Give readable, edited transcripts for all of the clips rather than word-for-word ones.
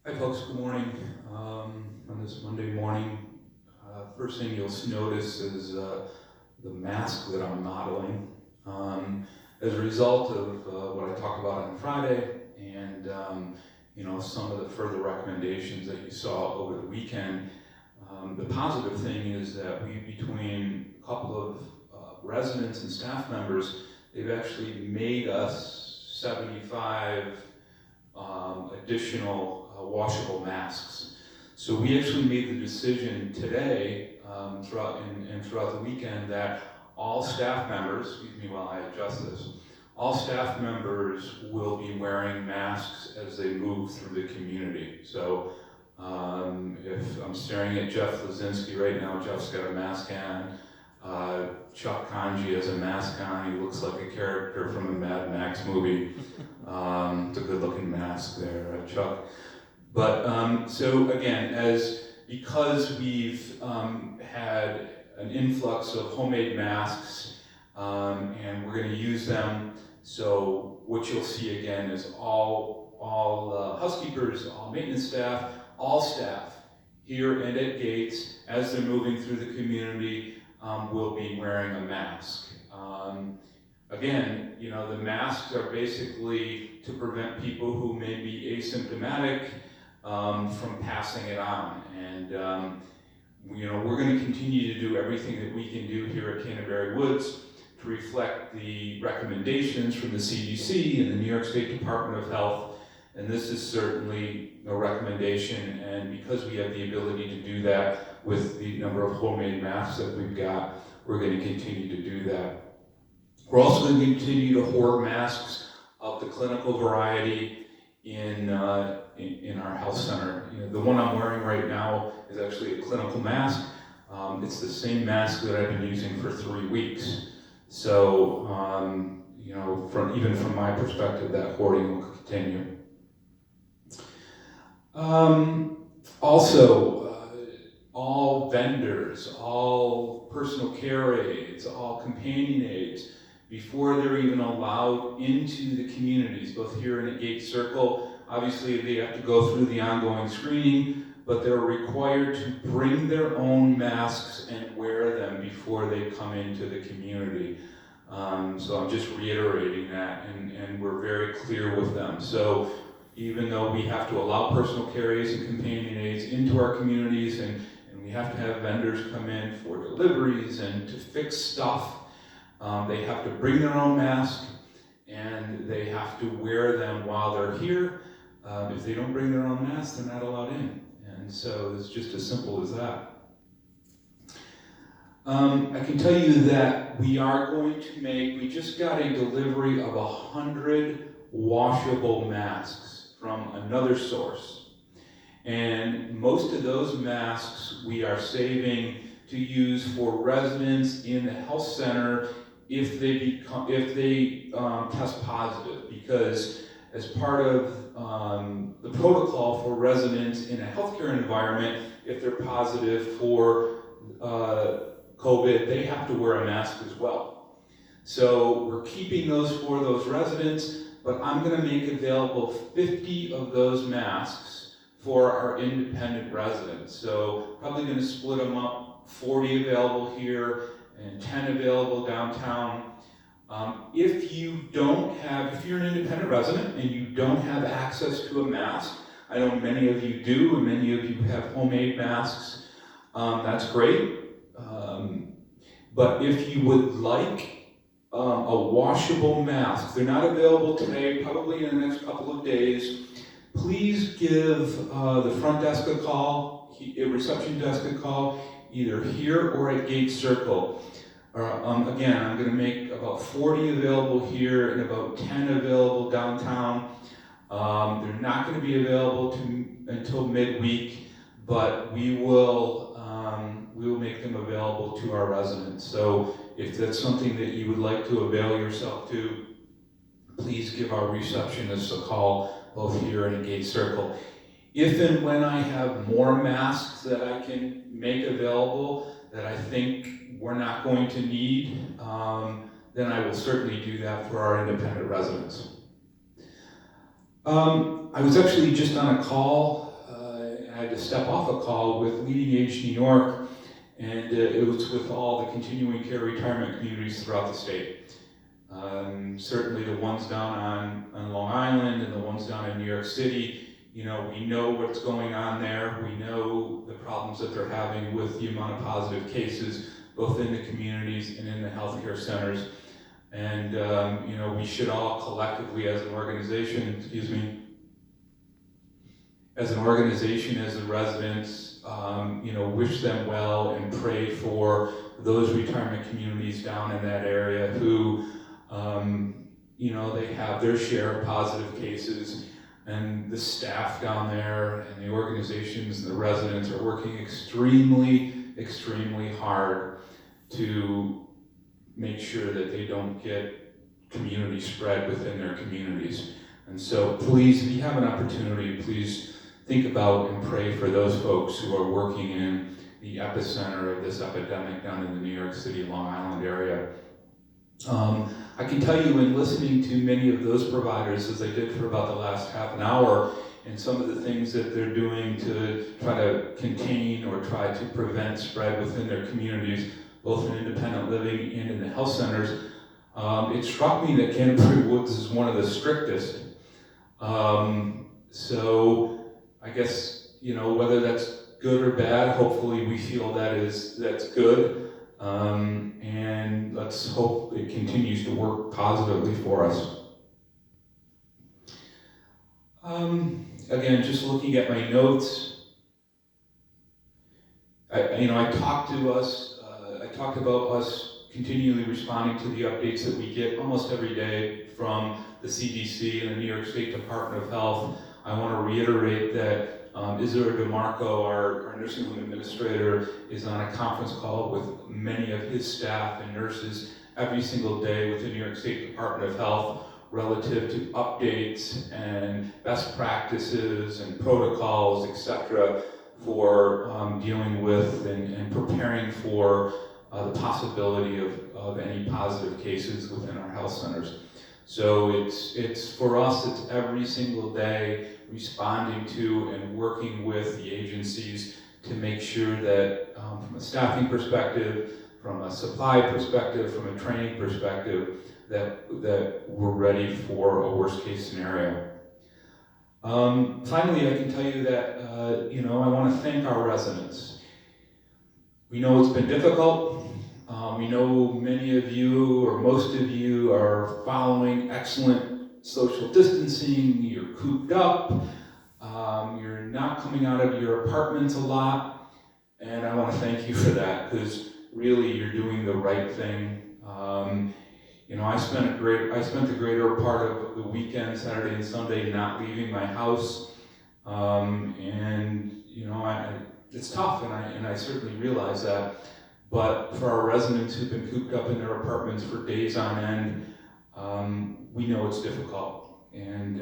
Hi folks, good morning. On this Monday morning, first thing you'll notice is the mask that I'm modeling. As a result of what I talked about on Friday and some of the further recommendations that you saw over the weekend, the positive thing is that between a couple of residents and staff members, they've actually made us 75 additional washable masks. So we actually made the decision today, throughout the weekend, that all staff members, excuse me while I adjust this, all staff members will be wearing masks as they move through the community. So if I'm staring at Jeff Lazinski right now, Jeff's got a mask on. Chuck Kanji has a mask on. He looks like a character from a Mad Max movie. It's a good-looking mask there, Chuck. But so again, because we've had an influx of homemade masks, and we're going to use them. So what you'll see again is all housekeepers, all maintenance staff, all staff here and at gates as they're moving through the community will be wearing a mask. Again, the masks are basically to prevent people who may be asymptomatic from passing it on. And we're going to continue to do everything that we can do here at Canterbury Woods to reflect the recommendations from the CDC and the New York State Department of Health. And this is certainly a recommendation, and because we have the ability to do that with the number of homemade masks that we've got, we're going to continue to do that. We're also going to continue to hoard masks of the clinical variety in our health center. The one I'm wearing right now is actually a clinical mask. It's the same mask that I've been using for 3 weeks. So, even from my perspective, that hoarding will continue. All vendors, all personal care aides, all companion aides, before they're even allowed into the communities, both here and at Gate Circle, obviously they have to go through the ongoing screening, but they're required to bring their own masks and wear them before they come into the community. So I'm just reiterating that, and we're very clear with them. So even though we have to allow personal care aides and companion aides into our communities, and we have to have vendors come in for deliveries and to fix stuff, they have to bring their own mask, and they have to wear them while they're here. If they don't bring their own mask, they're not allowed in. And so it's just as simple as that. I can tell you that we just got a delivery of 100 washable masks from another source. And most of those masks we are saving to use for residents in the health center if they test positive, because as part of the protocol for residents in a healthcare environment, if they're positive for COVID, they have to wear a mask as well. So we're keeping those for those residents, but I'm going to make available 50 of those masks for our independent residents. So probably going to split them up, 40 available here and 10 available downtown. If you're an independent resident and you don't have access to a mask, I know many of you do, and many of you have homemade masks, that's great. But if you would like a washable mask, they're not available today, probably in the next couple of days, please give the front desk a call, a reception desk a call, either here or at Gate Circle. Again, I'm going to make about 40 available here and about 10 available downtown. They're not going to be available until midweek, but we will make them available to our residents. So if that's something that you would like to avail yourself to, please give our receptionist a call, both here and at Gate Circle. If and when I have more masks that I can make available that I think we're not going to need, then I will certainly do that for our independent residents. I was actually just on a call had to step off a call with Leading Age New York, and it was with all the continuing care retirement communities throughout the state. Certainly the ones down on Long Island and the ones down in New York City, you know, we know what's going on there. We know the problems that they're having with the amount of positive cases, both in the communities and in the healthcare centers. And, you know, we should all collectively as an organization, as the residents, you know, wish them well and pray for those retirement communities down in that area who, you know, they have their share of positive cases, and the staff down there and the organizations and the residents are working extremely hard to make sure that they don't get community spread within their communities. And so please, if you have an opportunity, please think about and pray for those folks who are working in the epicenter of this epidemic down in the New York City, Long Island area. I can tell you in listening to many of those providers, as I did for about the last half an hour, and some of the things that they're doing to try to contain or try to prevent spread within their communities, both in independent living and in the health centers, it struck me that Canterbury Woods is one of the strictest. So I guess, you know, whether that's good or bad, hopefully we feel that's good. And let's hope it continues to work positively for us. Again, just looking at my notes, I talked about us continually responding to the updates that we get almost every day from the CDC and the New York State Department of Health. I want to reiterate that Isidore DeMarco, our nursing home administrator, is on a conference call with many of his staff and nurses every single day with the New York State Department of Health relative to updates and best practices and protocols, etc., for dealing with and preparing for the possibility of any positive cases within our health centers. So it's for us, it's every single day responding to and working with the agencies to make sure that from a staffing perspective, from a supply perspective, from a training perspective, that we're ready for a worst case scenario. Finally, I can tell you that I want to thank our residents. We know it's been difficult. We know many of you, or most of you, are following excellent social distancing. You're cooped up. You're not coming out of your apartments a lot. And I want to thank you for that, because really you're doing the right thing. I spent the greater part of the weekend, Saturday and Sunday, not leaving my house. It's tough, and I certainly realize that. But for our residents who've been cooped up in their apartments for days on end, we know it's difficult. And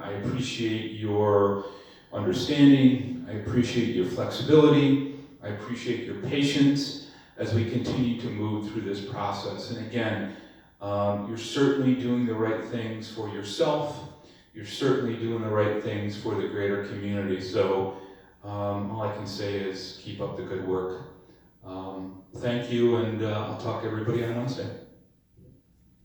I appreciate your understanding. I appreciate your flexibility. I appreciate your patience as we continue to move through this process. And again, you're certainly doing the right things for yourself. You're certainly doing the right things for the greater community. So all I can say is keep up the good work. Thank you, and I'll talk to everybody on Wednesday.